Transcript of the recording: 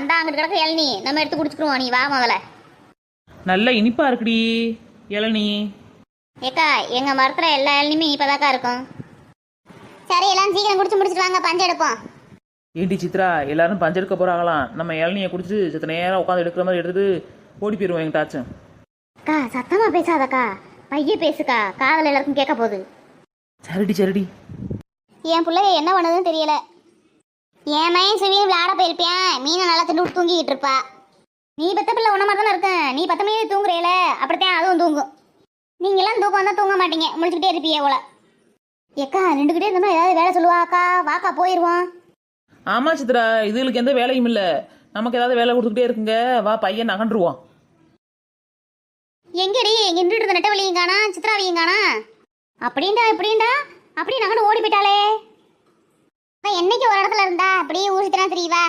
அந்த அங்கிட்டு கிடக்க இளநீ நம்ம எடுத்து குடிச்சுக்குருவோம். நீ வா முதல்ல. நல்ல இனிப்பா இருக்குடி இளநீ. ஏக்கா எங்க மரத்துல எல்லா இளநியுமே இனிப்பதாக்கா இருக்கும். சரி எல்லாம் சீக்கிரம் குடிச்சு முடிச்சுட்டு வாங்க, பஞ்சு எடுப்போம். ஏண்டி சித்ரா, எல்லாரும் பஞ்செடுக்க போறாங்களாம். நம்ம இளநியை குடிச்சு சித்த நேரம் உட்காந்து எடுக்கிற மாதிரி எடுத்துட்டு ஓடி போயிடுவோம் எங்கிட்டாச்சும். அக்கா சத்தமா பேசாதக்கா, பைய பேசுக்கா, காதல் எல்லாருக்கும் கேட்க போகுது. சரிடி சரிடி. என் பிள்ளைய என்ன பண்ணதுன்னு தெரியல. என் மயன் சிவியும் விளையாட போயிருப்பேன், மீனை நல்லா தின்னு தூங்கிக்கிட்டு இருப்பா. நீ பத்த பிள்ளை உன்ன மாதிரி தானே இருக்கேன். நீ 10 மணி தூங்குறேல, அப்படித்தான் அதுவும் தூங்கும். நீங்களாம் தூக்கம் வந்தா தூங்க மாட்டீங்க, முடிச்சுக்கிட்டே இருப்பீங்க போல. ஏக்கா நின்றுக்கிட்டே இருந்தோம்னா ஏதாவது வேலை சொல்லுவாக்கா, வாக்கா போயிடுவோம். ஆமா சித்ரா, இதுகளுக்கு எந்த வேலையும் இல்லை. நமக்கு ஏதாவது வேலை கொடுத்துக்கிட்டே இருக்குங்க. வா பையன் நகண்டுருவான். எங்கடி நின்றுட்டு இருந்த நெட்டவழியும் காணா, சித்ராவையும் காணா. அப்படின்டா இப்படின்டா அப்படி நகண்டு ஓடி போயிட்டாளே. என்னைக்கு ஒரு இடத்துல இருந்தா அப்படியே ஊசித்தனா தெரியவா.